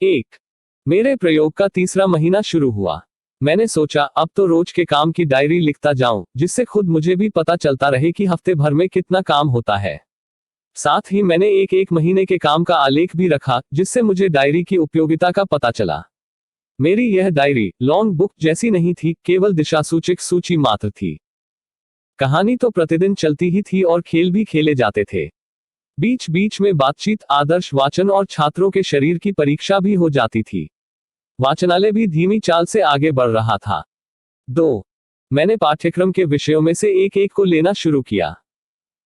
एक। मेरे प्रयोग का तीसरा महीना शुरू हुआ। मैंने सोचा अब तो रोज के काम की डायरी लिखता जाऊं, जिससे खुद मुझे भी पता चलता रहे कि हफ्ते भर में कितना काम होता है। साथ ही मैंने एक एक महीने के काम का आलेख भी रखा, जिससे मुझे डायरी की उपयोगिता का पता चला। मेरी यह डायरी लॉन्ग बुक जैसी नहीं थी, केवल दिशासूचक सूची मात्र थी। कहानी तो प्रतिदिन चलती ही थी और खेल भी खेले जाते थे। बीच बीच में बातचीत, आदर्श वाचन और छात्रों के शरीर की परीक्षा भी हो जाती थी। वाचनालय भी धीमी चाल से आगे बढ़ रहा था। 2। मैंने पाठ्यक्रम के विषयों में से एक एक को लेना शुरू किया।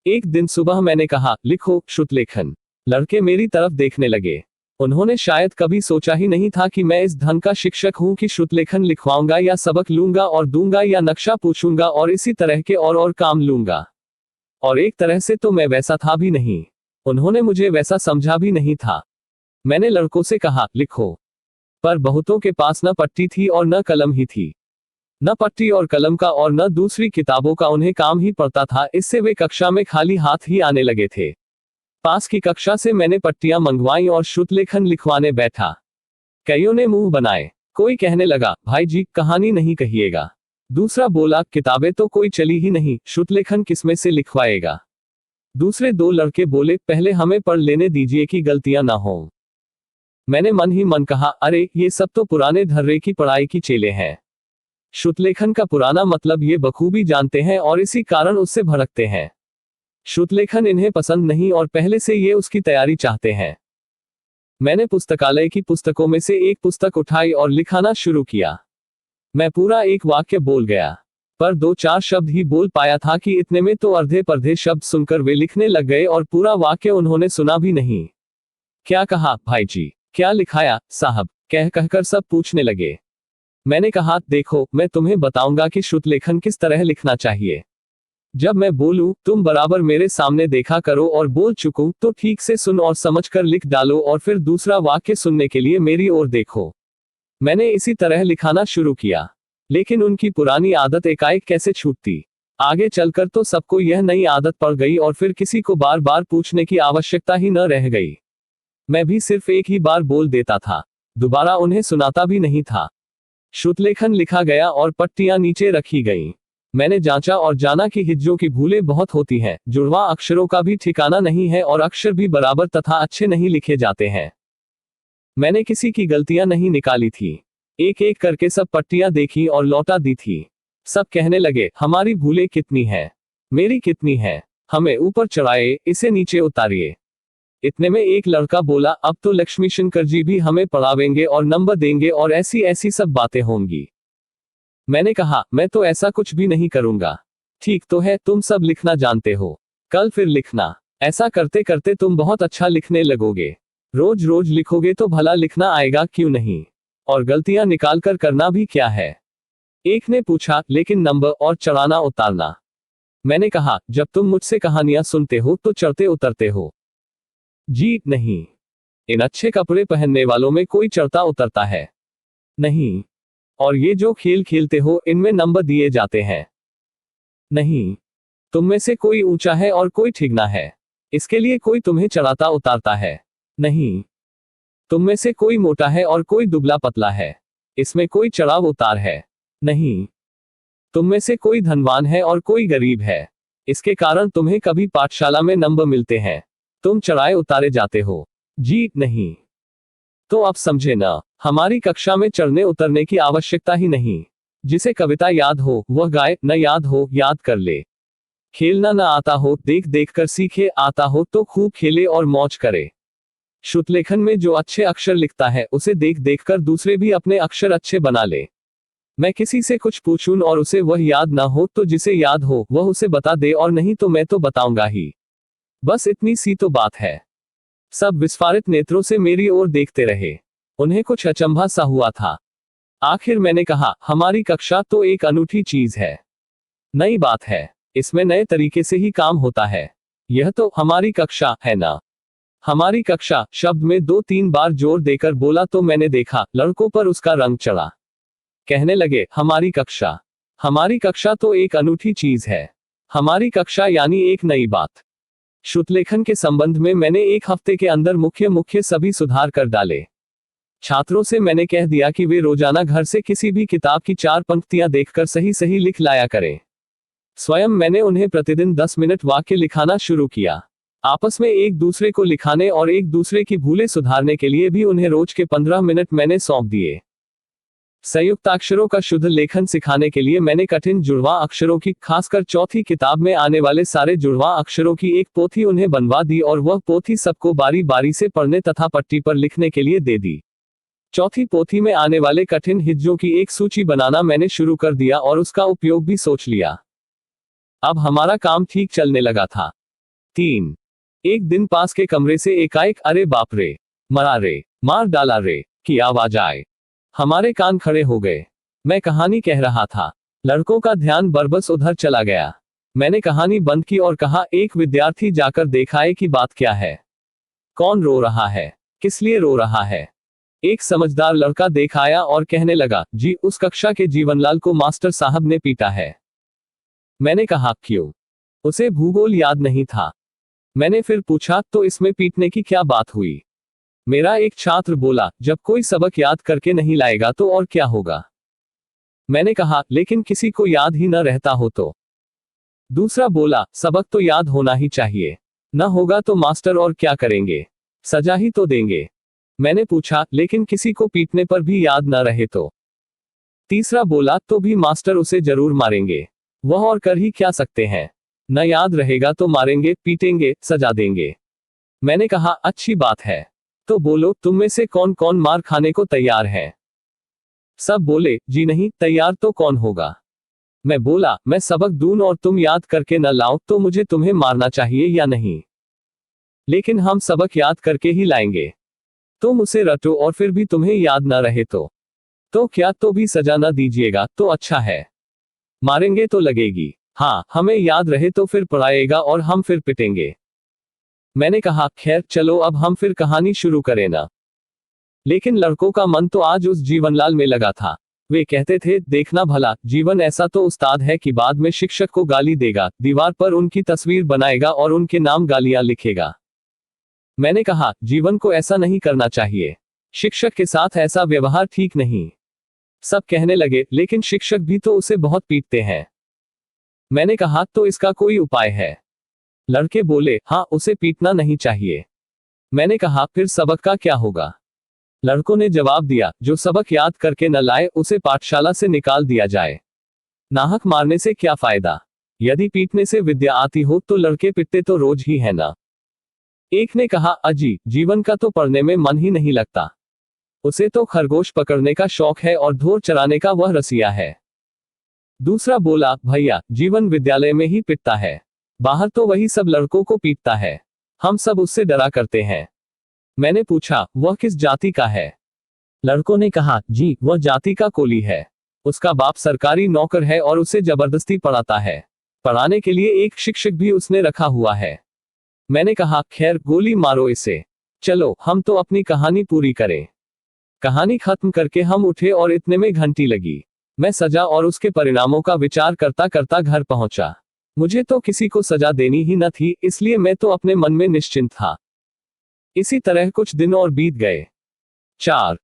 एक दिन सुबह मैंने कहा, लिखो श्रुतलेखन। लड़के मेरी तरफ देखने लगे। उन्होंने शायद कभी सोचा ही नहीं था कि मैं इस ढंग का शिक्षक हूं कि श्रुतलेखन लिखवाऊंगा या सबक लूंगा और दूंगा या नक्शा पूछूंगा और इसी तरह के और काम लूंगा। और एक तरह से तो मैं वैसा था भी नहीं। उन्होंने मुझे वैसा समझा भी नहीं था। मैंने लड़कों से कहा, लिखो। पर बहुतों के पास न पट्टी थी और न कलम ही थी। न पट्टी और कलम का और न दूसरी किताबों का उन्हें काम ही पड़ता था, इससे वे कक्षा में खाली हाथ ही आने लगे थे। पास की कक्षा से मैंने पट्टियां मंगवाई और श्रुतलेखन लिखवाने बैठा। कईयों ने मुंह बनाए। कोई कहने लगा, भाई जी कहानी नहीं कहिएगा। दूसरा बोला, किताबें तो कोई चली ही नहीं, श्रुतलेखन किसमें से लिखवाएगा। दूसरे दो लड़के बोले, पहले हमें पढ़ लेने दीजिए कि गलतियां ना हों। मैंने मन ही मन कहा, अरे ये सब तो पुराने धर्रे की पढ़ाई की चेले हैं। श्रुतलेखन का पुराना मतलब ये बखूबी जानते हैं और इसी कारण उससे भड़कते हैं। श्रुतलेखन इन्हें पसंद नहीं और पहले से ये उसकी तैयारी चाहते हैं। मैंने पुस्तकालय की पुस्तकों में से एक पुस्तक उठाई और लिखाना शुरू किया। मैं पूरा एक वाक्य बोल गया, पर 2-4 शब्द ही बोल पाया था कि इतने में तो अर्धे पर्धे शब्द सुनकर वे लिखने लग गए और पूरा वाक्य उन्होंने सुना भी नहीं। क्या कहा भाई जी, क्या लिखाया साहब, कह कहकर सब पूछने लगे। मैंने कहा, देखो मैं तुम्हें बताऊंगा कि श्रुतलेखन किस तरह लिखना चाहिए। जब मैं बोलूं तुम बराबर मेरे सामने देखा करो और बोल चुकूं तो ठीक से सुन और समझकर लिख डालो और फिर दूसरा वाक्य सुनने के लिए मेरी ओर देखो। मैंने इसी तरह लिखाना शुरू किया, लेकिन उनकी पुरानी आदत एकाएक कैसे छूटती। आगे चलकर तो सबको यह नई आदत पड़ गई और फिर किसी को बार बार पूछने की आवश्यकता ही न रह गई। मैं भी सिर्फ एक ही बार बोल देता था, दोबारा उन्हें सुनाता भी नहीं था। श्रुतलेखन लिखा गया और पट्टियां नीचे रखी गईं। मैंने जांचा और जाना कि हिज्जों की भूलें बहुत होती हैं, जुड़वा अक्षरों का भी ठिकाना नहीं है और अक्षर भी बराबर तथा अच्छे नहीं लिखे जाते हैं। मैंने किसी की गलतियां नहीं निकाली थी। एक एक करके सब पट्टियां देखी और लौटा दी थी। सब कहने लगे, हमारी भूलें कितनी हैं, मेरी कितनी हैं, हमें ऊपर चढ़ाए, इसे नीचे उतारिए। इतने में एक लड़का बोला, अब तो लक्ष्मी शंकर जी भी हमें पढ़ावेंगे और नंबर देंगे और ऐसी ऐसी सब बातें होंगी। मैंने कहा, मैं तो ऐसा कुछ भी नहीं करूंगा। ठीक तो है, तुम सब लिखना जानते हो, कल फिर लिखना। ऐसा करते करते तुम बहुत अच्छा लिखने लगोगे। रोज रोज लिखोगे तो भला लिखना आएगा क्यों नहीं, और गलतियां निकाल कर करना भी क्या है। एक ने पूछा, लेकिन नंबर और चढ़ाना उतारना। मैंने कहा, जब तुम मुझसे कहानियां सुनते हो तो चढ़ते उतरते हो। जी नहीं। इन अच्छे कपड़े पहनने वालों में कोई चढ़ता उतरता है नहीं। और ये जो खेल खेलते हो इनमें नंबर दिए जाते हैं नहीं। तुम में से कोई ऊंचा है और कोई ठिगना है, इसके लिए कोई तुम्हें चढ़ाता उतारता है नहीं। तुम में से कोई मोटा है और कोई दुबला पतला है, इसमें कोई चढ़ाव उतार है नहीं। तुम में से कोई धनवान है और कोई गरीब है, इसके कारण तुम्हें कभी पाठशाला में नंबर मिलते हैं, तुम चढ़ाए उतारे जाते हो। जी नहीं। तो अब समझे ना, हमारी कक्षा में चढ़ने उतरने की आवश्यकता ही नहीं। जिसे कविता याद हो वह गाए, न याद हो याद कर ले। खेलना न आता हो देख देख कर सीखे, आता हो तो खूब खेले और मौज करे। श्रुतलेखन में जो अच्छे अक्षर लिखता है उसे देख देख कर दूसरे भी अपने अक्षर अच्छे बना ले। मैं किसी से कुछ पूछूं और उसे वह याद ना हो तो जिसे याद हो वह उसे बता दे, और नहीं तो मैं तो बताऊंगा ही। बस इतनी सी तो बात है। सब विस्फारित नेत्रों से मेरी ओर देखते रहे। उन्हें कुछ अचंभा सा हुआ था। आखिर मैंने कहा, हमारी कक्षा तो एक अनूठी चीज है, नई बात है, इसमें नए तरीके से ही काम होता है। यह तो हमारी कक्षा है ना। हमारी कक्षा शब्द में 2-3 बार जोर देकर बोला तो मैंने देखा लड़कों पर उसका रंग चढ़ा। कहने लगे, हमारी कक्षा, हमारी कक्षा तो एक अनूठी चीज है। हमारी कक्षा यानी एक नई बात। श्रुतलेखन के संबंध में मैंने एक हफ्ते के अंदर मुख्य सभी सुधार कर डाले। छात्रों से मैंने कह दिया कि वे रोजाना घर से किसी भी किताब की 4 पंक्तियां देखकर सही सही लिख लाया करें। स्वयं मैंने उन्हें प्रतिदिन 10 मिनट वाक्य लिखाना शुरू किया। आपस में एक दूसरे को लिखाने और एक दूसरे की भूलें सुधारने के लिए भी उन्हें रोज के 15 मिनट मैंने सौंप दिए। संयुक्ताक्षरों का शुद्ध लेखन सिखाने के लिए मैंने कठिन जुड़वां अक्षरों की, खासकर चौथी किताब में आने वाले सारे जुड़वां अक्षरों की एक पोथी उन्हें बनवा दी और वह पोथी सबको बारी बारी से पढ़ने तथा पट्टी पर लिखने के लिए दे दी। चौथी पोथी में आने वाले कठिन हिज्जों की एक सूची बनाना मैंने शुरू कर दिया और उसका उपयोग भी सोच लिया। अब हमारा काम ठीक चलने लगा था। 3 एक दिन पास के कमरे से एकाएक अरे बाप रे, मरा रे, मार डाला रे की आवाज आए। हमारे कान खड़े हो गए। मैं कहानी कह रहा था। लड़कों का ध्यान बरबस उधर चला गया। मैंने कहानी बंद की और कहा, एक विद्यार्थी जाकर देखाए कि बात क्या है। कौन रो रहा है, किस लिए रो रहा है। एक समझदार लड़का देख आया और कहने लगा, जी उस कक्षा के जीवनलाल को मास्टर साहब ने पीटा है। मैंने कहा, क्यों? उसे भूगोल याद नहीं था। मैंने फिर पूछा, तो इसमें पीटने की क्या बात हुई? मेरा एक छात्र बोला, जब कोई सबक याद करके नहीं लाएगा तो और क्या होगा। मैंने कहा, लेकिन किसी को याद ही न रहता हो तो। दूसरा बोला, सबक तो याद होना ही चाहिए, न होगा तो मास्टर और क्या करेंगे, सजा ही तो देंगे। मैंने पूछा, लेकिन किसी को पीटने पर भी याद न रहे तो? तीसरा बोला, तो भी मास्टर उसे जरूर मारेंगे, वह और कर ही क्या सकते हैं। न याद रहेगा तो मारेंगे, पीटेंगे, सजा देंगे। मैंने कहा, अच्छी बात है, तो बोलो तुम में से कौन कौन मार खाने को तैयार है। सब बोले, जी नहीं, तैयार तो कौन होगा। मैं बोला, मैं सबक दूं और तुम याद करके न लाओ तो मुझे तुम्हें मारना चाहिए या नहीं? लेकिन हम सबक याद करके ही लाएंगे। तुम उसे रटो और फिर भी तुम्हें याद न रहे तो क्या, तो भी सजा न दीजिएगा तो अच्छा है। मारेंगे तो लगेगी, हाँ हमें याद रहे तो फिर पढ़ाएगा और हम फिर पिटेंगे। मैंने कहा, खैर चलो अब हम फिर कहानी शुरू करें ना। लेकिन लड़कों का मन तो आज उस जीवनलाल में लगा था। वे कहते थे, देखना भला, जीवन ऐसा तो उस्ताद है कि बाद में शिक्षक को गाली देगा, दीवार पर उनकी तस्वीर बनाएगा और उनके नाम गालियां लिखेगा। मैंने कहा, जीवन को ऐसा नहीं करना चाहिए, शिक्षक के साथ ऐसा व्यवहार ठीक नहीं। सब कहने लगे, लेकिन शिक्षक भी तो उसे बहुत पीटते हैं। मैंने कहा, तो इसका कोई उपाय है? लड़के बोले, हाँ उसे पीटना नहीं चाहिए। मैंने कहा, फिर सबक का क्या होगा? लड़कों ने जवाब दिया, जो सबक याद करके न लाए उसे पाठशाला से निकाल दिया जाए। नाहक मारने से क्या फायदा? यदि पीटने से विद्या आती हो तो लड़के पिटते तो रोज ही है ना। एक ने कहा, अजी जीवन का तो पढ़ने में मन ही नहीं लगता, उसे तो खरगोश पकड़ने का शौक है और ढोर चराने का वह रसिया है। दूसरा बोला, भैया जीवन विद्यालय में ही पिटता है, बाहर तो वही सब लड़कों को पीटता है, हम सब उससे डरा करते हैं। मैंने पूछा, वह किस जाति का है? लड़कों ने कहा, जी वह जाति का कोली है, उसका बाप सरकारी नौकर है और उसे जबरदस्ती पढ़ाता है, पढ़ाने के लिए एक शिक्षक भी उसने रखा हुआ है। मैंने कहा, खैर गोली मारो इसे, चलो हम तो अपनी कहानी पूरी करें। कहानी खत्म करके हम उठे और इतने में घंटी लगी। मैं सजा और उसके परिणामों का विचार करता करता घर पहुंचा। मुझे तो किसी को सजा देनी ही न थी, इसलिए मैं तो अपने मन में निश्चिंत था। इसी तरह कुछ दिन और बीत गए। 4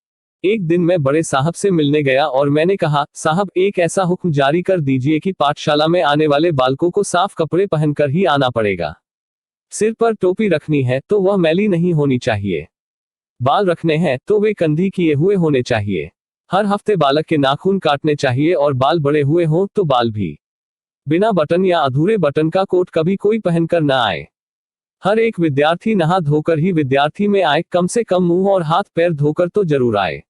एक दिन मैं बड़े साहब से मिलने गया और मैंने कहा, साहब एक ऐसा हुक्म जारी कर दीजिए कि पाठशाला में आने वाले बालकों को साफ कपड़े पहनकर ही आना पड़ेगा। सिर पर टोपी रखनी है तो वह मैली नहीं होनी चाहिए, बाल रखने हैं तो वे कंधी किए हुए होने चाहिए, हर हफ्ते बालक के नाखून काटने चाहिए और बाल बड़े हुए हों तो बाल भी। बिना बटन या अधूरे बटन का कोट कभी कोई पहनकर न आए। हर एक विद्यार्थी नहा धोकर ही विद्यार्थी में आए, कम से कम मुंह और हाथ पैर धोकर तो जरूर आए।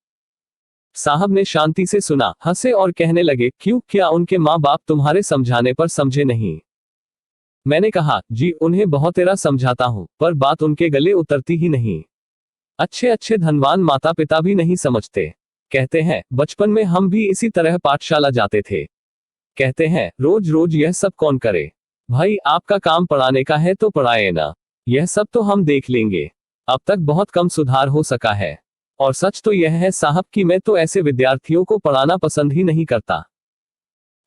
साहब ने शांति से सुना, हंसे और कहने लगे, क्यों, क्या उनके माँ बाप तुम्हारे समझाने पर समझे नहीं? मैंने कहा, जी उन्हें बहुत तेरा समझाता हूं, पर बात उनके गले उतरती ही नहीं। अच्छे अच्छे धनवान माता पिता भी नहीं समझते। कहते हैं, बचपन में हम भी इसी तरह पाठशाला जाते थे। कहते हैं, रोज रोज यह सब कौन करे, भाई आपका काम पढ़ाने का है तो पढ़ाए ना, यह सब तो हम देख लेंगे। अब तक बहुत कम सुधार हो सका है, और सच तो यह है साहब कि मैं तो ऐसे विद्यार्थियों को पढ़ाना पसंद ही नहीं करता।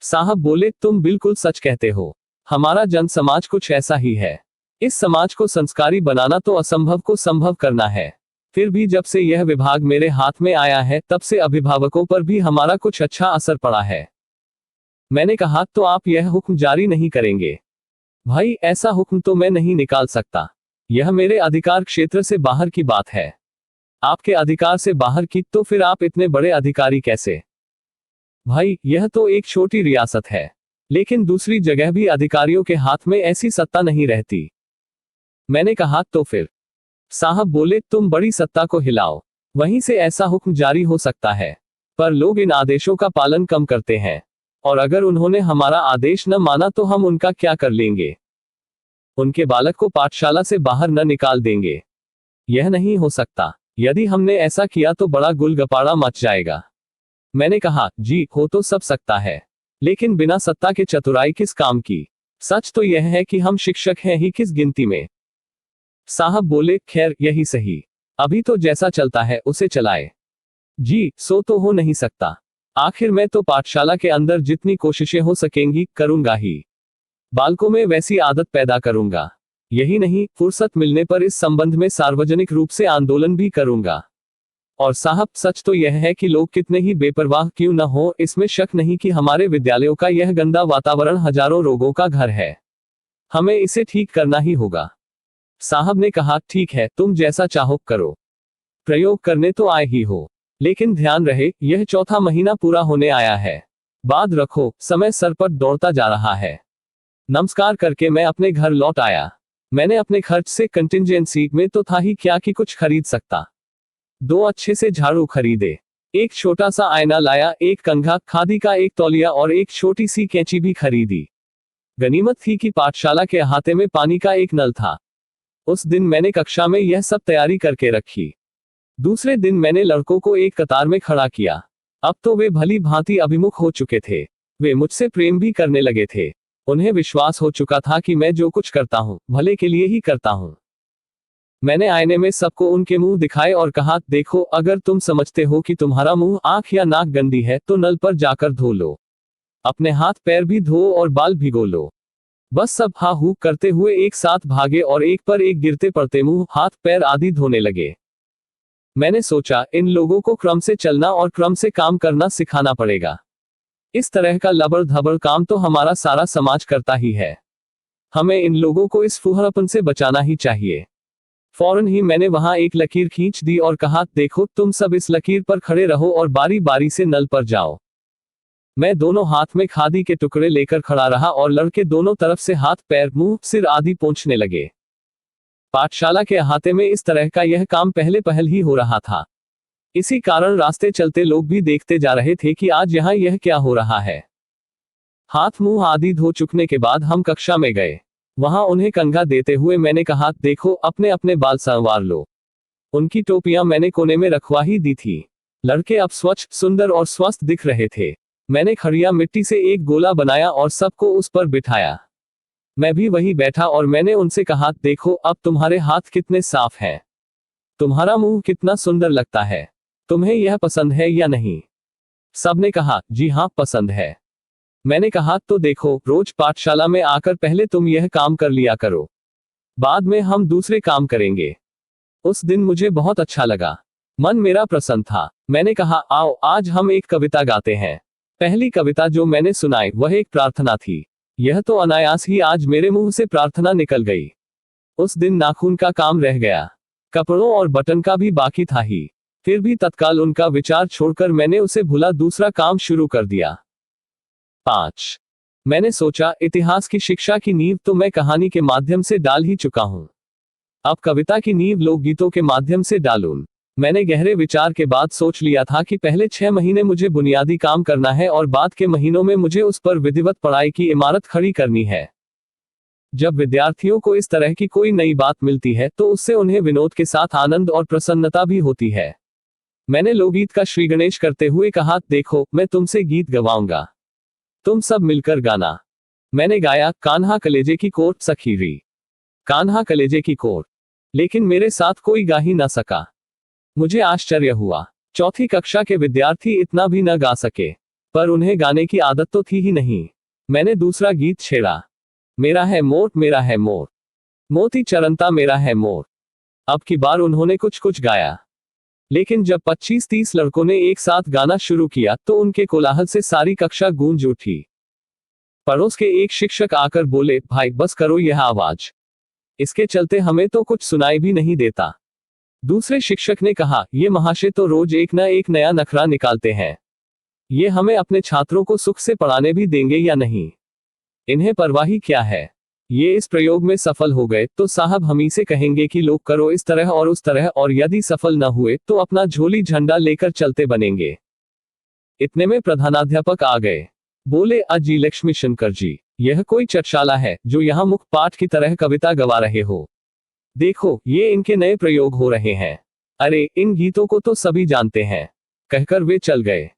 साहब बोले, तुम बिल्कुल सच कहते हो, हमारा जन समाज कुछ ऐसा ही है। इस समाज को संस्कारी बनाना तो असंभव को संभव करना है। फिर भी जब से यह विभाग मेरे हाथ में आया है तब से अभिभावकों पर भी हमारा कुछ अच्छा असर पड़ा है। मैंने कहा, तो आप यह हुक्म जारी नहीं करेंगे? भाई, ऐसा हुक्म तो मैं नहीं निकाल सकता। यह मेरे अधिकार क्षेत्र से बाहर की बात है। आपके अधिकार से बाहर की तो फिर आप इतने बड़े अधिकारी कैसे? भाई, यह तो एक छोटी रियासत है, लेकिन दूसरी जगह भी अधिकारियों के हाथ में ऐसी सत्ता नहीं रहती। मैंने कहा, तो फिर? साहब बोले, तुम बड़ी सत्ता को हिलाओ, वहीं से ऐसा हुक्म जारी हो सकता है। पर लोग इन आदेशों का पालन कम करते हैं, और अगर उन्होंने हमारा आदेश न माना तो हम उनका क्या कर लेंगे? उनके बालक को पाठशाला से बाहर न निकाल देंगे? यह नहीं हो सकता। यदि हमने ऐसा किया तो बड़ा गुलगपाड़ा मच जाएगा। मैंने कहा, जी हो तो सब सकता है, लेकिन बिना सत्ता के चतुराई किस काम की? सच तो यह है कि हम शिक्षक हैं ही किस गिनती में। साहब बोले, खैर यही सही, अभी तो जैसा चलता है उसे चलाए। जी, सो तो हो नहीं सकता। आखिर मैं तो पाठशाला के अंदर जितनी कोशिशें हो सकेंगी करूंगा ही। बालकों में वैसी आदत पैदा करूंगा। यही नहीं, फुर्सत मिलने पर इस संबंध में सार्वजनिक रूप से आंदोलन भी करूंगा। और साहब, सच तो यह है कि लोग कितने ही बेपरवाह क्यों न हो, इसमें शक नहीं कि हमारे विद्यालयों का यह गंदा वातावरण हजारों रोगों का घर है। हमें इसे ठीक करना ही होगा। साहब ने कहा, ठीक है, तुम जैसा चाहो करो। प्रयोग करने तो आए ही हो, लेकिन ध्यान रहे, यह चौथा महीना पूरा होने आया है। बाद रखो, समय सर पर दौड़ता जा रहा है। नमस्कार करके मैं अपने घर लौट आया। मैंने अपने खर्च से कंटिंजेंसी में तो था ही क्या कि कुछ खरीद सकता। 2 अच्छे से झाड़ू खरीदे, एक छोटा सा आईना लाया, एक कंघा, खादी का एक तौलिया और एक छोटी सी कैंची भी खरीदी। गनीमत थी कि पाठशाला के अहाते में पानी का एक नल था। उस दिन मैंने कक्षा में यह सब तैयारी करके रखी। दूसरे दिन मैंने लड़कों को एक कतार में खड़ा किया। अब तो वे भली भांति अभिमुख हो चुके थे। वे मुझसे प्रेम भी करने लगे थे। उन्हें विश्वास हो चुका था कि मैं जो कुछ करता हूं भले के लिए ही करता हूं। मैंने आईने में सबको उनके मुंह दिखाए और कहा, देखो, अगर तुम समझते हो कि तुम्हारा मुंह, आंख या नाक गंदी है तो नल पर जाकर धो लो। अपने हाथ पैर भी धो और बाल भिगो लो। बस सब हा हू करते हुए एक साथ भागे और एक पर एक गिरते पड़ते मुंह, हाथ पैर आदि धोने लगे। मैंने सोचा, इन लोगों को क्रम से चलना और क्रम से काम करना सिखाना पड़ेगा। इस तरह का लबड़ धबड़ काम तो हमारा सारा समाज करता ही है। हमें इन लोगों को इस फुहरपन से बचाना ही चाहिए। फौरन ही मैंने वहां एक लकीर खींच दी और कहा, देखो, तुम सब इस लकीर पर खड़े रहो और बारी बारी से नल पर जाओ। मैं दोनों हाथ में खादी के टुकड़े लेकर खड़ा रहा और लड़के दोनों तरफ से हाथ पैर मुंह सिर आदि पोंछने लगे। पाठशाला के अहाते में इस तरह का यह काम पहले पहल ही हो रहा था। इसी कारण रास्ते चलते लोग भी देखते जा रहे थे कि आज यहाँ यह क्या हो रहा है। हाथ मुंह आदि धो चुकने के बाद हम कक्षा में गए। वहां उन्हें कंघा देते हुए मैंने कहा, देखो, अपने अपने बाल संवार लो। उनकी टोपियां मैंने कोने में रखवा ही दी थी। लड़के अब स्वच्छ, सुंदर और स्वस्थ दिख रहे थे। मैंने खड़िया मिट्टी से एक गोला बनाया और सबको उस पर बिठाया। मैं भी वही बैठा और मैंने उनसे कहा, देखो, अब तुम्हारे हाथ कितने साफ हैं। तुम्हारा मुंह कितना सुंदर लगता है। तुम्हें यह पसंद है या नहीं? सबने कहा, जी हाँ, पसंद है। मैंने कहा, तो देखो, रोज पाठशाला में आकर पहले तुम यह काम कर लिया करो, बाद में हम दूसरे काम करेंगे। उस दिन मुझे बहुत अच्छा लगा। मन मेरा प्रसन्न था। मैंने कहा, आओ, आज हम एक कविता गाते हैं। पहली कविता जो मैंने सुनाई वह एक प्रार्थना थी। यह तो अनायास ही आज मेरे मुंह से प्रार्थना निकल गई। उस दिन नाखून का काम रह गया, कपड़ों और बटन का भी बाकी था ही। फिर भी तत्काल उनका विचार छोड़कर मैंने उसे भुला दूसरा काम शुरू कर दिया। 5. मैंने सोचा, इतिहास की शिक्षा की नींव तो मैं कहानी के माध्यम से डाल ही चुका हूं। अब कविता की नींव लोकगीतों के माध्यम से डालूं। मैंने गहरे विचार के बाद सोच लिया था कि पहले 6 महीने मुझे बुनियादी काम करना है और बाद के महीनों में मुझे उस पर विधिवत पढ़ाई की इमारत खड़ी करनी है। जब विद्यार्थियों को इस तरह की कोई नई बात मिलती है तो उससे उन्हें विनोद के साथ आनंद और प्रसन्नता भी होती है। मैंने लोकगीत का श्री गणेश करते हुए कहा, देखो, मैं तुमसे गीत गवाऊंगा, तुम सब मिलकर गाना। मैंने गाया, कान्हा कलेजे की कोर सखीरी, कान्हा कलेजे की कोर। लेकिन मेरे साथ कोई गा ही ना सका। मुझे आश्चर्य हुआ। चौथी कक्षा के विद्यार्थी इतना भी न गा सके, पर उन्हें गाने की आदत तो थी ही नहीं। मैंने दूसरा गीत छेड़ा, मेरा है मोर, मेरा है मोर, मोती चरनता मेरा है मोर। अब की बार उन्होंने कुछ कुछ गाया, लेकिन जब 25-30 लड़कों ने एक साथ गाना शुरू किया तो उनके कोलाहल से सारी कक्षा गूंज उठी। पड़ोस के एक शिक्षक आकर बोले, भाई बस करो यह आवाज, इसके चलते हमें तो कुछ सुनाई भी नहीं देता। दूसरे शिक्षक ने कहा, ये महाशय तो रोज एक न एक नया नखरा निकालते हैं, ये हमें अपने छात्रों को सुख से पढ़ाने भी देंगे या नहीं, इन्हें परवाह ही क्या है। ये इस प्रयोग में सफल हो गए तो साहब हम ही से कहेंगे कि लोग करो इस तरह और उस तरह, और यदि सफल न हुए तो अपना झोली झंडा लेकर चलते बनेंगे। इतने में प्रधानाध्यापक आ गए। बोले, अजी लक्ष्मी शंकर जी, यह कोई चटशाला है जो यहाँ मुख पाठ की तरह कविता गवा रहे हो? देखो ये इनके नए प्रयोग हो रहे हैं, अरे इन गीतों को तो सभी जानते हैं। कहकर वे चल गए।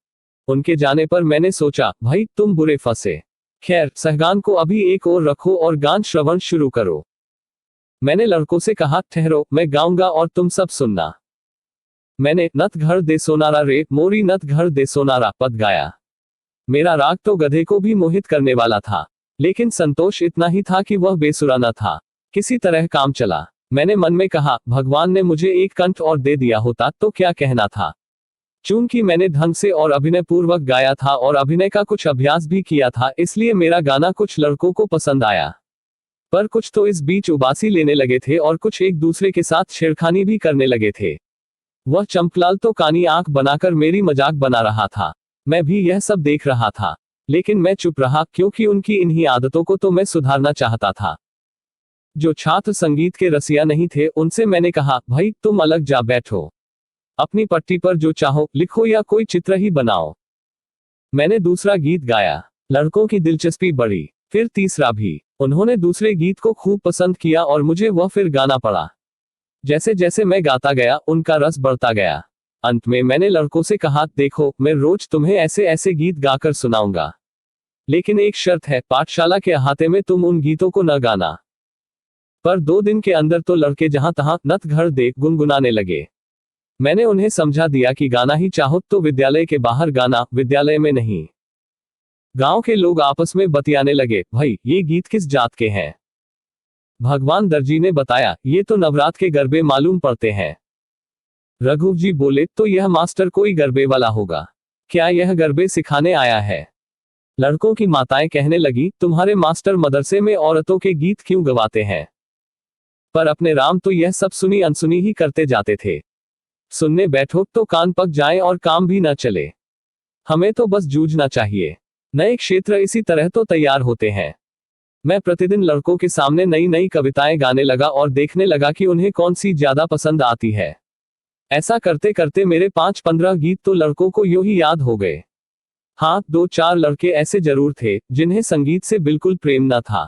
उनके जाने पर मैंने सोचा, भाई तुम बुरे फंसे। खैर सहगान को अभी एक और रखो और गान श्रवण शुरू करो। मैंने लड़कों से कहा, ठहरो मैं गाऊंगा और तुम सब सुनना। मैंने नत घर दे सोनारा रे मोरी नत घर दे सोनारा पद गाया। मेरा राग तो गधे को भी मोहित करने वाला था, लेकिन संतोष इतना ही था कि वह बेसुरा न था। किसी तरह काम चला। मैंने मन में कहा, भगवान ने मुझे एक कंठ और दे दिया होता तो क्या कहना था। चूंकि मैंने ढंग से और अभिनय पूर्वक गाया था और अभिनय का कुछ अभ्यास भी किया था, इसलिए मेरा गाना कुछ लड़कों को पसंद आया। पर कुछ तो इस बीच उबासी लेने लगे थे और कुछ एक दूसरे के साथ छेड़खानी भी करने लगे थे। वह चंपलाल तो कानी आंख बनाकर मेरी मजाक बना रहा था। मैं भी यह सब देख रहा था, लेकिन मैं चुप रहा क्योंकि उनकी इन्हीं आदतों को तो मैं सुधारना चाहता था। जो छात्र संगीत के रसिया नहीं थे उनसे मैंने कहा, भाई तुम अलग जा बैठो, अपनी पट्टी पर जो चाहो लिखो या कोई चित्र ही बनाओ। मैंने दूसरा गीत गाया। लड़कों की दिलचस्पी बढ़ी, फिर तीसरा भी। उन्होंने दूसरे गीत को खूब पसंद किया और मुझे वह फिर गाना पड़ा। जैसे जैसे मैं गाता गया उनका रस बढ़ता गया। अंत में मैंने लड़कों से कहा, देखो मैं रोज तुम्हें ऐसे ऐसे गीत गाकर सुनाऊंगा, लेकिन एक शर्त है, पाठशाला के अहाते में तुम उन गीतों को न गाना। पर 2 दिन के अंदर तो लड़के जहां तहां नत घर दे गुनगुनाने लगे। मैंने उन्हें समझा दिया कि गाना ही चाहो तो विद्यालय के बाहर गाना, विद्यालय में नहीं। गांव के लोग आपस में बतियाने लगे, भाई ये गीत किस जात के हैं? भगवान दर्जी ने बताया, ये तो नवरात के गरबे मालूम पड़ते हैं। रघु जी बोले, तो यह मास्टर कोई गरबे वाला होगा, क्या यह गरबे सिखाने आया है? लड़कों की माताएं कहने लगी, तुम्हारे मास्टर मदरसे में औरतों के गीत क्यों गवाते हैं? पर अपने राम तो यह सब सुनी अनसुनी ही करते जाते थे। सुनने बैठो तो कान पक जाएं और काम भी न चले। हमें तो बस जूझना चाहिए। नए क्षेत्र इसी तरह तो तैयार होते हैं। मैं प्रतिदिन लड़कों के सामने नई नई कविताएं गाने लगा और देखने लगा कि उन्हें कौन सी ज्यादा पसंद आती है। ऐसा करते करते मेरे 5-15 गीत तो लड़कों को यूं ही याद हो गए। हाँ, 2-4 लड़के ऐसे जरूर थे जिन्हें संगीत से बिल्कुल प्रेम न था।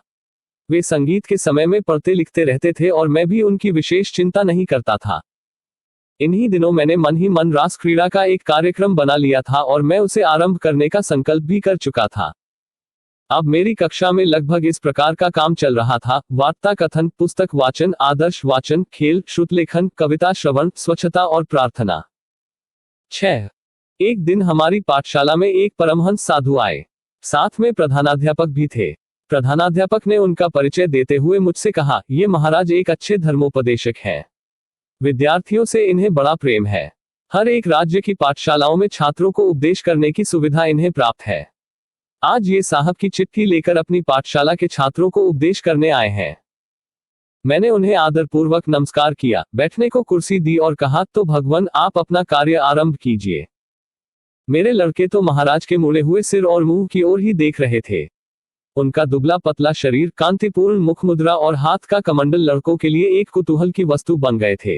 वे संगीत के समय में पढ़ते लिखते रहते थे और मैं भी उनकी विशेष चिंता नहीं करता था। इन्हीं दिनों मैंने मन ही मन रास क्रीड़ा का एक कार्यक्रम बना लिया था और मैं उसे आरंभ करने का संकल्प भी कर चुका था। अब मेरी कक्षा में लगभग इस प्रकार का काम चल रहा था, वार्ता कथन, पुस्तक वाचन, आदर्श वाचन, खेल, श्रुतलेखन, कविता श्रवण, स्वच्छता और प्रार्थना। 6 एक दिन हमारी पाठशाला में एक परमहंस साधु आए। साथ में प्रधानाध्यापक भी थे। प्रधानाध्यापक ने उनका परिचय देते हुए मुझसे कहा, ये महाराज एक अच्छे धर्मोपदेशक हैं। विद्यार्थियों से इन्हें बड़ा प्रेम है। हर एक राज्य की पाठशालाओं में छात्रों को उपदेश करने की सुविधा इन्हें प्राप्त है। आज ये साहब की चिट्ठी लेकर अपनी पाठशाला के छात्रों को उपदेश करने आए हैं। मैंने उन्हें आदरपूर्वक नमस्कार किया, बैठने को कुर्सी दी और कहा, तो भगवान आप अपना कार्य आरंभ कीजिए। मेरे लड़के तो महाराज के मुड़े हुए सिर और मुंह की ओर ही देख रहे थे। उनका दुबला पतला शरीर, कांतिपूर्ण मुखमुद्रा और हाथ का कमंडल लड़कों के लिए एक कुतूहल की वस्तु बन गए थे।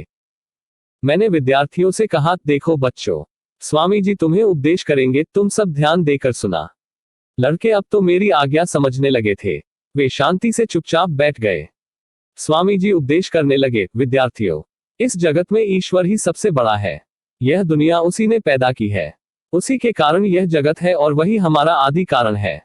मैंने विद्यार्थियों से कहा, देखो बच्चों, स्वामी जी तुम्हें उपदेश करेंगे, तुम सब ध्यान देकर सुना। लड़के अब तो मेरी आज्ञा समझने लगे थे। वे शांति से चुपचाप बैठ गए। स्वामी जी उपदेश करने लगे, विद्यार्थियों, इस जगत में ईश्वर ही सबसे बड़ा है। यह दुनिया उसी ने पैदा की है, उसी के कारण यह जगत है और वही हमारा आदि कारण है।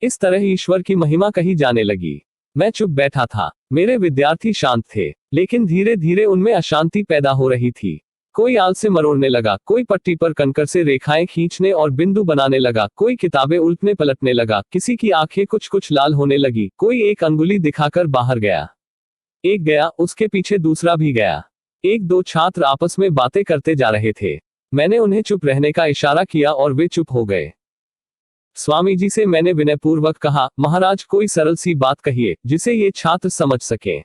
इस तरह ईश्वर की महिमा कही जाने लगी। मैं चुप बैठा था। मेरे विद्यार्थी शांत थे, लेकिन धीरे धीरे उनमें अशांति पैदा हो रही थी। कोई आल से मरोड़ने लगा, कोई पट्टी पर कंकर से रेखाएं खींचने और बिंदु बनाने लगा, कोई किताबें उल्टने पलटने लगा, किसी की आंखें कुछ कुछ लाल होने लगी, कोई एक अंगुली दिखाकर बाहर गया। एक गया, उसके पीछे दूसरा भी गया। एक दो छात्र आपस में बातें करते जा रहे थे। मैंने उन्हें चुप रहने का इशारा किया और वे चुप हो गए। स्वामी जी से मैंने विनयपूर्वक कहा, महाराज कोई सरल सी बात कहिए जिसे ये छात्र समझ सके।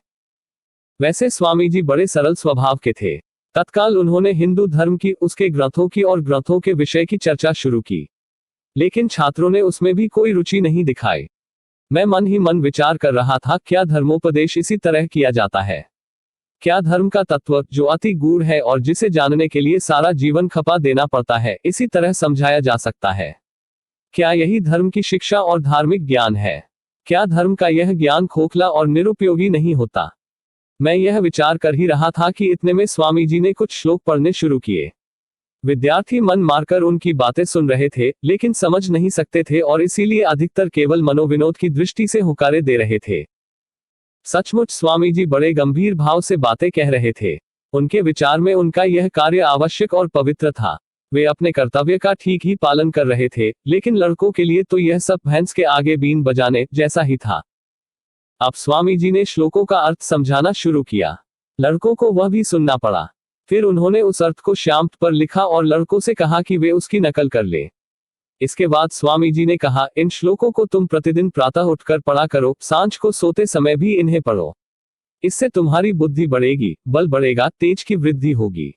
वैसे स्वामी जी बड़े सरल स्वभाव के थे। तत्काल उन्होंने हिंदू धर्म की, उसके ग्रंथों की और ग्रंथों के विषय की चर्चा शुरू की। लेकिन छात्रों ने उसमें भी कोई रुचि नहीं दिखाई। मैं मन ही मन विचार कर रहा था, क्या धर्मोपदेश इसी तरह किया जाता है? क्या धर्म का तत्व, जो अति गूढ़ है और जिसे जानने के लिए सारा जीवन खपा देना पड़ता है, इसी तरह समझाया जा सकता है? क्या यही धर्म की शिक्षा और धार्मिक ज्ञान है? क्या धर्म का यह ज्ञान खोखला और निरुपयोगी नहीं होता? मैं यह विचार कर ही रहा था कि इतने में स्वामी जी ने कुछ श्लोक पढ़ने शुरू किए। विद्यार्थी मन मारकर उनकी बातें सुन रहे थे, लेकिन समझ नहीं सकते थे और इसीलिए अधिकतर केवल मनोविनोद की दृष्टि से हुंकारे दे रहे थे। सचमुच स्वामी जी बड़े गंभीर भाव से बातें कह रहे थे। उनके विचार में उनका यह कार्य आवश्यक और पवित्र था। वे अपने कर्तव्य का ठीक ही पालन कर रहे थे, लेकिन लड़कों के लिए तो यह सब भैंस के आगे बीन बजाने जैसा ही था। अब स्वामी जी ने श्लोकों का अर्थ समझाना शुरू किया। लड़कों को वह भी सुनना पड़ा। फिर उन्होंने उस अर्थ को श्यामत पर लिखा और लड़कों से कहा कि वे उसकी नकल कर ले। इसके बाद स्वामी जी ने कहा, इन श्लोकों को तुम प्रतिदिन प्रातः उठकर पढ़ा करो, सांझ को सोते समय भी इन्हें पढ़ो। इससे तुम्हारी बुद्धि बढ़ेगी, बल बढ़ेगा, तेज की वृद्धि होगी।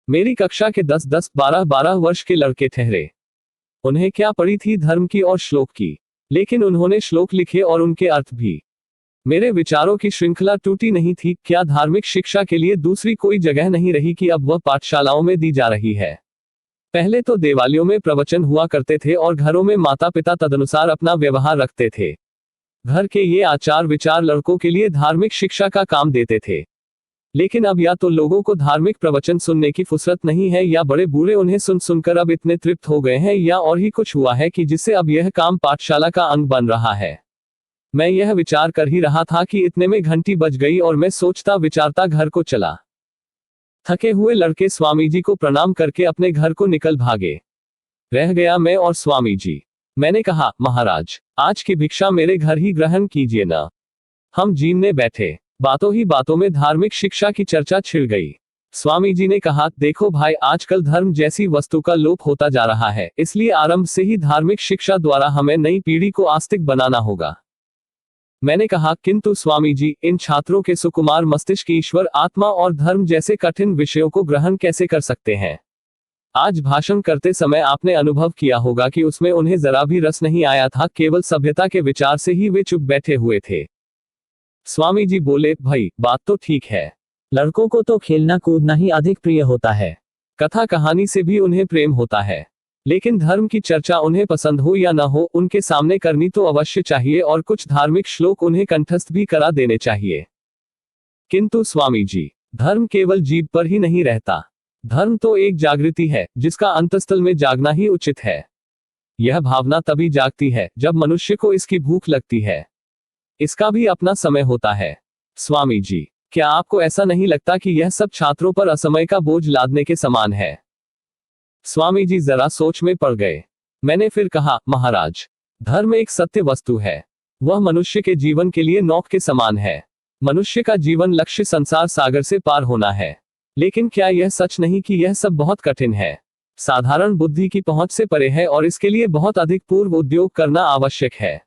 मेरी कक्षा के 10-10, 12-12 वर्ष के लड़के ठहरे। उन्हें क्या पड़ी थी धर्म की और श्लोक की, लेकिन उन्होंने श्लोक लिखे और उनके अर्थ भी। मेरे विचारों की श्रृंखला टूटी नहीं थी। क्या धार्मिक शिक्षा के लिए दूसरी कोई जगह नहीं रही कि अब वह पाठशालाओं में दी जा रही है? पहले तो देवालयों में प्रवचन हुआ करते थे और घरों में माता पिता तदनुसार अपना व्यवहार रखते थे। घर के ये आचार विचार लड़कों के लिए धार्मिक शिक्षा का काम देते थे। लेकिन अब या तो लोगों को धार्मिक प्रवचन सुनने की फुर्सत नहीं है, या बड़े बूढ़े उन्हें सुन सुनकर अब इतने तृप्त हो गए हैं, या और ही कुछ हुआ है कि जिससे अब यह काम पाठशाला का अंग बन रहा है। मैं यह विचार कर ही रहा था कि इतने में घंटी बज गई और मैं सोचता विचारता घर को चला। थके हुए लड़के स्वामी जी को प्रणाम करके अपने घर को निकल भागे। रह गया मैं और स्वामी जी। मैंने कहा, महाराज आज की भिक्षा मेरे घर ही ग्रहण कीजिए ना। हम जीमने बैठे। बातों ही बातों में धार्मिक शिक्षा की चर्चा छिड़ गई। स्वामी जी ने कहा, देखो भाई, आजकल धर्म जैसी वस्तु का लोप होता जा रहा है, इसलिए आरंभ से ही धार्मिक शिक्षा द्वारा हमें नई पीढ़ी को आस्तिक बनाना होगा। मैंने कहा, किंतु स्वामी जी, इन छात्रों के सुकुमार मस्तिष्क ईश्वर, आत्मा और धर्म जैसे कठिन विषयों को ग्रहण कैसे कर सकते हैं? आज भाषण करते समय आपने अनुभव किया होगा कि उसमें उन्हें जरा भी रस नहीं आया था, केवल सभ्यता के विचार से ही वे चुप बैठे हुए थे। स्वामी जी बोले, भाई बात तो ठीक है, लड़कों को तो खेलना कूदना ही अधिक प्रिय होता है। कथा कहानी से भी उन्हें प्रेम होता है, लेकिन धर्म की चर्चा उन्हें पसंद हो या न हो, उनके सामने करनी तो अवश्य चाहिए और कुछ धार्मिक श्लोक उन्हें कंठस्थ भी करा देने चाहिए। किंतु स्वामी जी, धर्म केवल जीभ पर ही नहीं रहता। धर्म तो एक जागृति है, जिसका अंतस्थल में जागना ही उचित है। यह भावना तभी जागती है जब मनुष्य को इसकी भूख लगती है। इसका भी अपना समय होता है। स्वामी जी, क्या आपको ऐसा नहीं लगता कि यह सब छात्रों पर असमय का बोझ लादने के समान है? स्वामी जी जरा सोच में पड़ गए। मैंने फिर कहा, महाराज, धर्म एक सत्य वस्तु है। वह मनुष्य के जीवन के लिए नौक के समान है। मनुष्य का जीवन लक्ष्य संसार सागर से पार होना है। लेकिन क्या यह सच नहीं कि यह सब बहुत कठिन है, साधारण बुद्धि की पहुंच से परे है और इसके लिए बहुत अधिक पूर्व उद्योग करना आवश्यक है?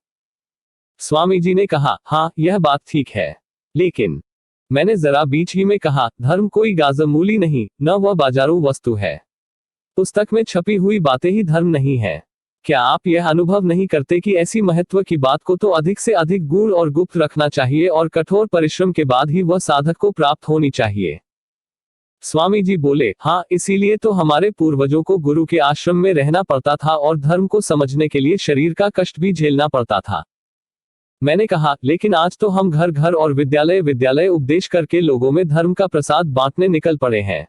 स्वामी जी ने कहा, हाँ, यह बात ठीक है, लेकिन मैंने जरा बीच ही में कहा, धर्म कोई गाजमूली नहीं, न वह बाजारू वस्तु है। पुस्तक में छपी हुई बातें ही धर्म नहीं है। क्या आप यह अनुभव नहीं करते कि ऐसी महत्व की बात को तो अधिक से अधिक गूढ़ और गुप्त रखना चाहिए और कठोर परिश्रम के बाद ही वह साधक को प्राप्त होनी चाहिए? स्वामी जी बोले, हाँ, इसीलिए तो हमारे पूर्वजों को गुरु के आश्रम में रहना पड़ता था और धर्म को समझने के लिए शरीर का कष्ट भी झेलना पड़ता था। मैंने कहा, लेकिन आज तो हम घर घर और विद्यालय विद्यालय उपदेश करके लोगों में धर्म का प्रसाद बांटने निकल पड़े हैं।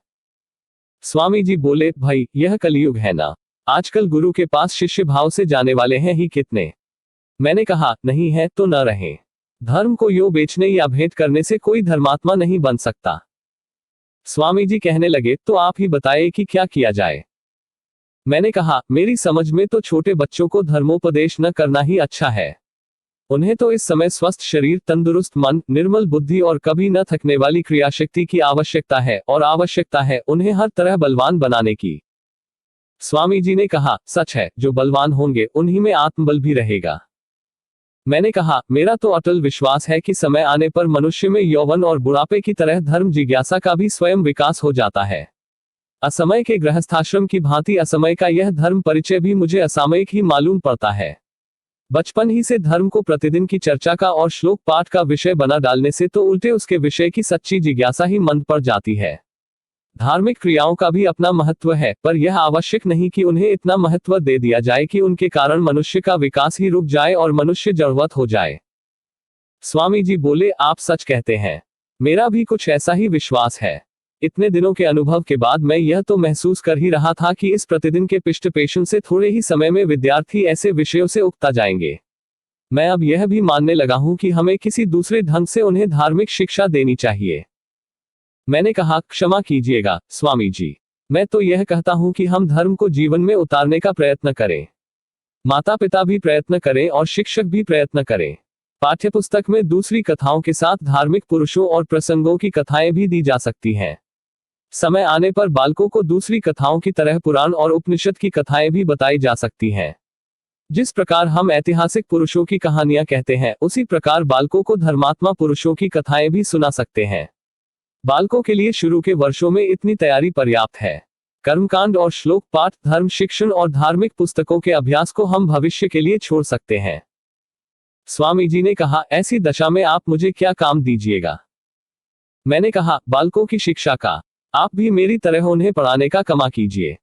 स्वामी जी बोले, भाई, यह कलयुग है ना। आजकल गुरु के पास शिष्य भाव से जाने वाले हैं ही कितने। मैंने कहा, नहीं है तो न रहे। धर्म को यो बेचने या भेंट करने से कोई धर्मात्मा नहीं बन सकता। स्वामी जी कहने लगे, तो आप ही बताइए कि क्या किया जाए। मैंने कहा, मेरी समझ में तो छोटे बच्चों को धर्मोपदेश न करना ही अच्छा है। उन्हें तो इस समय स्वस्थ शरीर, तंदुरुस्त मन, निर्मल बुद्धि और कभी न थकने वाली क्रियाशक्ति की आवश्यकता है, और आवश्यकता है उन्हें हर तरह बलवान बनाने की। स्वामी जी ने कहा, सच है, जो बलवान होंगे उन्हीं में आत्मबल भी रहेगा। मैंने कहा, मेरा तो अटल विश्वास है कि समय आने पर मनुष्य में यौवन और बुढ़ापे की तरह धर्म जिज्ञासा का भी स्वयं विकास हो जाता है। असमय के गृहस्थाश्रम की भांति असमय का यह धर्म परिचय भी मुझे असामयिक ही मालूम पड़ता है। बचपन ही से धर्म को प्रतिदिन की चर्चा का और श्लोक पाठ का विषय बना डालने से तो उल्टे उसके विषय की सच्ची जिज्ञासा ही मंद पड़ जाती है। धार्मिक क्रियाओं का भी अपना महत्व है, पर यह आवश्यक नहीं कि उन्हें इतना महत्व दे दिया जाए कि उनके कारण मनुष्य का विकास ही रुक जाए और मनुष्य जड़वत हो जाए। स्वामी जी बोले, आप सच कहते हैं, मेरा भी कुछ ऐसा ही विश्वास है। इतने दिनों के अनुभव के बाद मैं यह तो महसूस कर ही रहा था कि इस प्रतिदिन के पिष्ट पेशन से थोड़े ही समय में विद्यार्थी ऐसे विषयों से उगता जाएंगे। मैं अब यह भी मानने लगा हूं कि हमें किसी दूसरे ढंग से उन्हें धार्मिक शिक्षा देनी चाहिए। मैंने कहा, क्षमा कीजिएगा स्वामी जी, मैं तो यह कहता हूं कि हम धर्म को जीवन में उतारने का प्रयत्न करें। माता पिता भी प्रयत्न करें और शिक्षक भी प्रयत्न करें। पाठ्यपुस्तक में दूसरी कथाओं के साथ धार्मिक पुरुषों और प्रसंगों की कथाएं भी दी जा सकती हैं। समय आने पर बालकों को दूसरी कथाओं की तरह पुराण और उपनिषद की कथाएं भी बताई जा सकती हैं। जिस प्रकार हम ऐतिहासिक पुरुषों की कहानियां कहते हैं, उसी प्रकार बालकों को धर्मात्मा पुरुषों की कथाएं भी सुना सकते हैं। बालकों के लिए शुरू के वर्षों में इतनी तैयारी पर्याप्त है। कर्मकांड और श्लोक पाठ, धर्म शिक्षण और धार्मिक पुस्तकों के अभ्यास को हम भविष्य के लिए छोड़ सकते हैं। स्वामी जी ने कहा, ऐसी दशा में आप मुझे क्या काम दीजिएगा? मैंने कहा, बालकों की शिक्षा का। आप भी मेरी तरह उन्हें पढ़ाने का कमा कीजिए।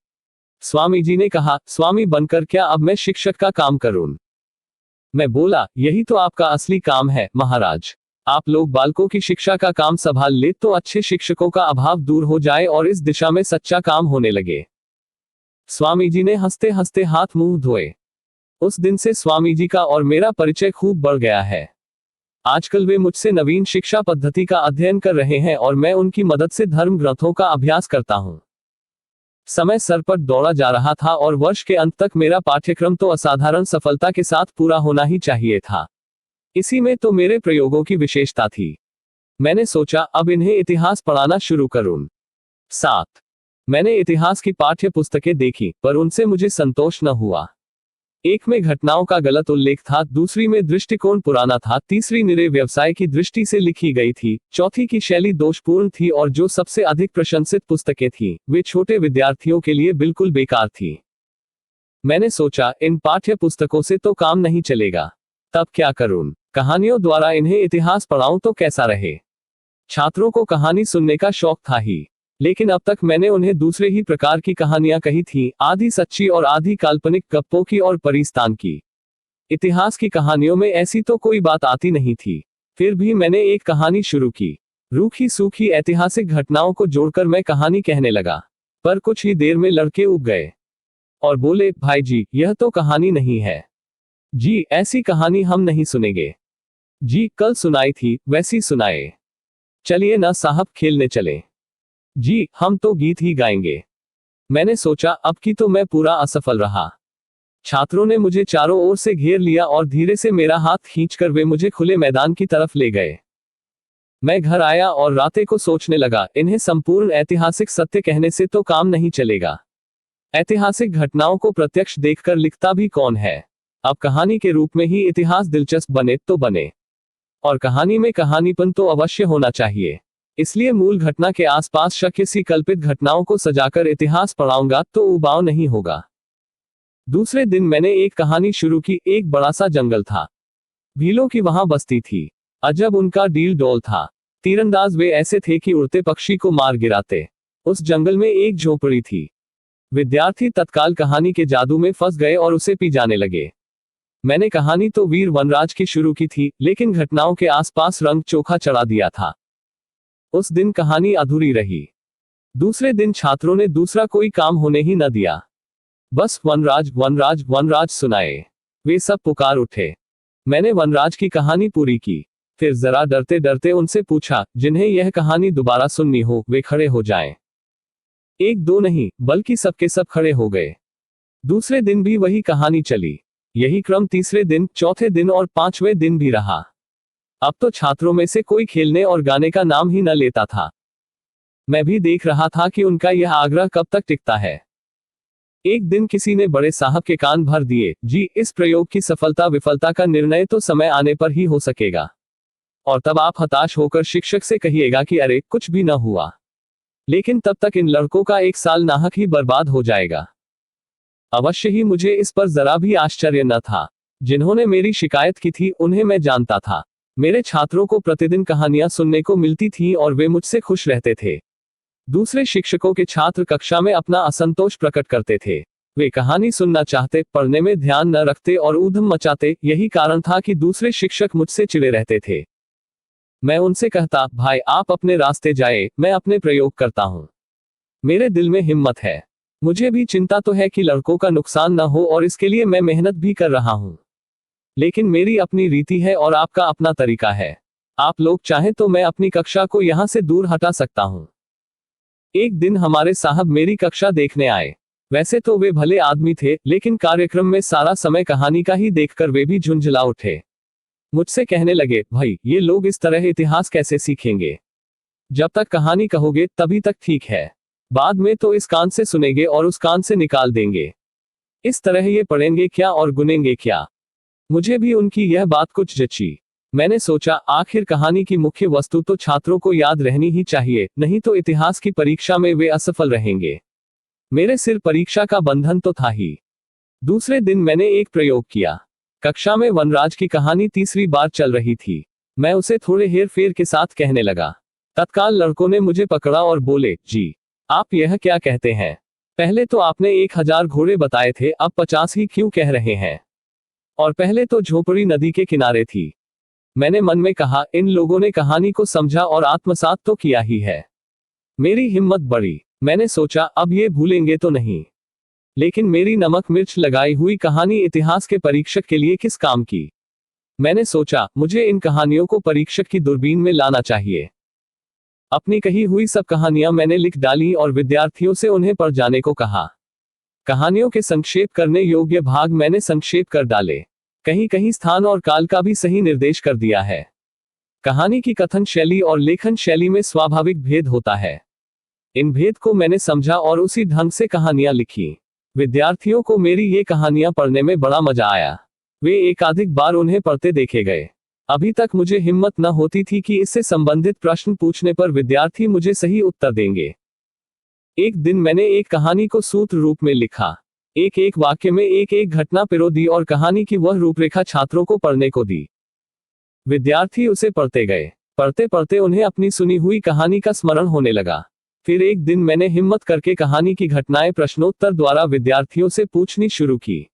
स्वामी जी ने कहा, स्वामी बनकर क्या अब मैं शिक्षक का काम करूं? मैं बोला, यही तो आपका असली काम है महाराज। आप लोग बालकों की शिक्षा का काम संभाल ले तो अच्छे शिक्षकों का अभाव दूर हो जाए और इस दिशा में सच्चा काम होने लगे। स्वामी जी ने हंसते हंसते हाथ मुंह धोए। उस दिन से स्वामी जी का और मेरा परिचय खूब बढ़ गया है। आजकल वे मुझसे नवीन शिक्षा पद्धति का अध्ययन कर रहे हैं और मैं उनकी मदद से धर्म ग्रंथों का अभ्यास करता हूं। समय सर पर दौड़ा जा रहा था और वर्ष के अंत तक मेरा पाठ्यक्रम तो असाधारण सफलता के साथ पूरा होना ही चाहिए था। इसी में तो मेरे प्रयोगों की विशेषता थी। मैंने सोचा, अब इन्हें इतिहास पढ़ाना शुरू करूं। 7 मैंने इतिहास की पाठ्य पुस्तकें देखी, पर उनसे मुझे संतोष न हुआ। एक में घटनाओं का गलत उल्लेख था, दूसरी में दृष्टिकोण पुराना था, तीसरी निरे व्यवसाय की दृष्टि से लिखी गई थी, चौथी की शैली दोषपूर्ण थी और जो सबसे अधिक प्रशंसित पुस्तकें थीं, वे छोटे विद्यार्थियों के लिए बिल्कुल बेकार थी। मैंने सोचा, इन पाठ्य पुस्तकों से तो काम नहीं चलेगा। तब क्या करूं? कहानियों द्वारा इन्हें इतिहास पढ़ाऊं तो कैसा रहे? छात्रों को कहानी सुनने का शौक था ही, लेकिन अब तक मैंने उन्हें दूसरे ही प्रकार की कहानियां कही थी, आधी सच्ची और आधी काल्पनिक, गप्पों की और परिस्तान की। इतिहास की कहानियों में ऐसी तो कोई बात आती नहीं थी। फिर भी मैंने एक कहानी शुरू की। रूखी सूखी ऐतिहासिक घटनाओं को जोड़कर मैं कहानी कहने लगा, पर कुछ ही देर में लड़के उब गए और बोले, भाई जी, यह तो कहानी नहीं है। जी, ऐसी कहानी हम नहीं सुनेंगे। जी, कल सुनाई थी वैसी सुनाए। चलिए ना साहब, खेलने चले। जी, हम तो गीत ही गाएंगे। मैंने सोचा, अब की तो मैं पूरा असफल रहा। छात्रों ने मुझे चारों ओर से घेर लिया और धीरे से मेरा हाथ खींचकर वे मुझे खुले मैदान की तरफ ले गए। मैं घर आया और राते को सोचने लगा, इन्हें संपूर्ण ऐतिहासिक सत्य कहने से तो काम नहीं चलेगा। ऐतिहासिक घटनाओं को प्रत्यक्ष देखकर लिखता भी कौन है? अब कहानी के रूप में ही इतिहास दिलचस्प बने तो बने, और कहानी में कहानीपन तो अवश्य होना चाहिए। इसलिए मूल घटना के आसपास शक्य सी कल्पित घटनाओं को सजाकर इतिहास पढ़ाऊंगा तो उबाऊ नहीं होगा। दूसरे दिन मैंने एक कहानी शुरू की। एक बड़ा सा जंगल था, भीलों की वहां बस्ती थी। अजब उनका डील डोल था। तीरंदाज वे ऐसे थे कि उड़ते पक्षी को मार गिराते। उस जंगल में एक झोपड़ी थी। विद्यार्थी तत्काल कहानी के जादू में फंस गए और उसे पी जाने लगे। मैंने कहानी तो वीर वनराज की शुरू की थी, लेकिन घटनाओं के आसपास रंग चोखा चढ़ा दिया था। उस दिन कहानी अधूरी रही। दूसरे दिन छात्रों ने दूसरा कोई काम होने ही न दिया, बस वनराज वनराज वनराज सुनाए। वे सब पुकार उठे। मैंने वनराज की कहानी पूरी की। फिर जरा डरते डरते उनसे पूछा, जिन्हें यह कहानी दोबारा सुननी हो वे खड़े हो जाएं। एक दो नहीं, बल्कि सबके सब खड़े हो गए। दूसरे दिन भी वही कहानी चली। यही क्रम तीसरे दिन, चौथे दिन और पांचवें दिन भी रहा। अब तो छात्रों में से कोई खेलने और गाने का नाम ही न लेता था। मैं भी देख रहा था कि उनका यह आग्रह कब तक टिकता है। एक दिन किसी ने बड़े साहब के कान भर दिए, जी, इस प्रयोग की सफलता विफलता का निर्णय तो समय आने पर ही हो सकेगा, और तब आप हताश होकर शिक्षक से कहिएगा कि अरे कुछ भी न हुआ। लेकिन तब तक इन लड़कों का एक साल नाहक ही बर्बाद हो जाएगा। अवश्य ही मुझे इस पर जरा भी आश्चर्य न था। जिन्होंने मेरी शिकायत की थी उन्हें मैं जानता था। मेरे छात्रों को प्रतिदिन कहानियां सुनने को मिलती थी और वे मुझसे खुश रहते थे। दूसरे शिक्षकों के छात्र कक्षा में अपना असंतोष प्रकट करते थे। वे कहानी सुनना चाहते, पढ़ने में ध्यान न रखते और ऊधम मचाते। यही कारण था कि दूसरे शिक्षक मुझसे चिढ़े रहते थे। मैं उनसे कहता, भाई आप अपने रास्ते जाए, मैं अपने प्रयोग करता हूं। मेरे दिल में हिम्मत है। मुझे भी चिंता तो है कि लड़कों का नुकसान न हो और इसके लिए मैं मेहनत भी कर रहा हूं। लेकिन मेरी अपनी रीति है और आपका अपना तरीका है। आप लोग चाहें तो मैं अपनी कक्षा को यहां से दूर हटा सकता हूं। एक दिन हमारे साहब मेरी कक्षा देखने आए। वैसे तो वे भले आदमी थे, लेकिन कार्यक्रम में सारा समय कहानी का ही देखकर वे भी झुंझला उठे। मुझसे कहने लगे, भाई ये लोग इस तरह इतिहास कैसे सीखेंगे? जब तक कहानी कहोगे तभी तक ठीक है, बाद में तो इस कान से सुनेंगे और उस कान से निकाल देंगे। इस तरह ये पढ़ेंगे क्या और गुनेंगे क्या? मुझे भी उनकी यह बात कुछ जची। मैंने सोचा, आखिर कहानी की मुख्य वस्तु तो छात्रों को याद रहनी ही चाहिए, नहीं तो इतिहास की परीक्षा में वे असफल रहेंगे। मेरे सिर परीक्षा का बंधन तो था ही। दूसरे दिन मैंने एक प्रयोग किया। कक्षा में वनराज की कहानी तीसरी बार चल रही थी। मैं उसे थोड़े हेर फेर के साथ कहने लगा। तत्काल लड़कों ने मुझे पकड़ा और बोले, जी आप यह क्या कहते हैं? पहले तो आपने 1000 घोड़े बताए थे, अब 50 ही क्यों कह रहे हैं? और पहले तो झोपड़ी नदी के किनारे थी। मैंने मन में कहा, इन लोगों ने कहानी को समझा और आत्मसात तो किया ही है। मेरी हिम्मत बढ़ी। मैंने सोचा, अब ये भूलेंगे तो नहीं। लेकिन मेरी नमक मिर्च लगाई हुई कहानी इतिहास के परीक्षक के लिए किस काम की? मैंने सोचा, मुझे इन कहानियों को परीक्षक की दूरबीन में लाना चाहिए। अपनी कही हुई सब कहानियां मैंने लिख डाली और विद्यार्थियों से उन्हें पढ़ जाने को कहा। कहानियों के संक्षेप करने योग्य भाग मैंने संक्षेप कर डाले। कहीं कहीं स्थान और काल का भी सही निर्देश कर दिया है। कहानी की कथन शैली और लेखन शैली में स्वाभाविक भेद होता है। इन भेद को मैंने समझा और उसी ढंग से कहानियां लिखी। विद्यार्थियों को मेरी ये कहानियां पढ़ने में बड़ा मजा आया। वे एकाधिक बार उन्हें पढ़ते देखे गए। अभी तक मुझे हिम्मत न होती थी कि इससे संबंधित प्रश्न पूछने पर विद्यार्थी मुझे सही उत्तर देंगे। एक दिन मैंने एक कहानी को सूत्र रूप में लिखा। एक एक वाक्य में एक एक घटना पिरो दी और कहानी की वह रूपरेखा छात्रों को पढ़ने को दी। विद्यार्थी उसे पढ़ते गए। पढ़ते पढ़ते उन्हें अपनी सुनी हुई कहानी का स्मरण होने लगा। फिर एक दिन मैंने हिम्मत करके कहानी की घटनाएं प्रश्नोत्तर द्वारा विद्यार्थियों से पूछनी शुरू की।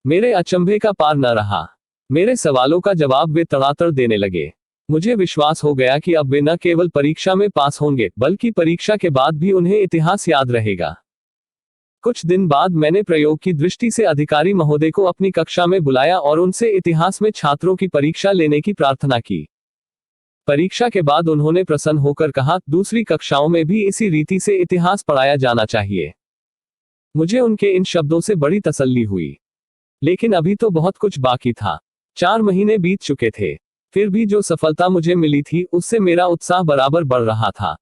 मेरे अचंभे का पार न रहा। मेरे सवालों का जवाब वे तड़ातड़ देने लगे। मुझे विश्वास हो गया कि अब वे न केवल परीक्षा में पास होंगे, बल्कि परीक्षा के बाद भी उन्हें इतिहास याद रहेगा। कुछ दिन बाद मैंने प्रयोग की दृष्टि से अधिकारी महोदय को अपनी कक्षा में बुलाया और उनसे इतिहास में छात्रों की परीक्षा लेने की प्रार्थना की। परीक्षा के बाद उन्होंने प्रसन्न होकर कहा, दूसरी कक्षाओं में भी इसी रीति से इतिहास पढ़ाया जाना चाहिए। मुझे उनके इन शब्दों से बड़ी तसल्ली हुई। लेकिन अभी तो बहुत कुछ बाकी था। 4 महीने बीत चुके थे। फिर भी जो सफलता मुझे मिली थी, उससे मेरा उत्साह बराबर बढ़ रहा था।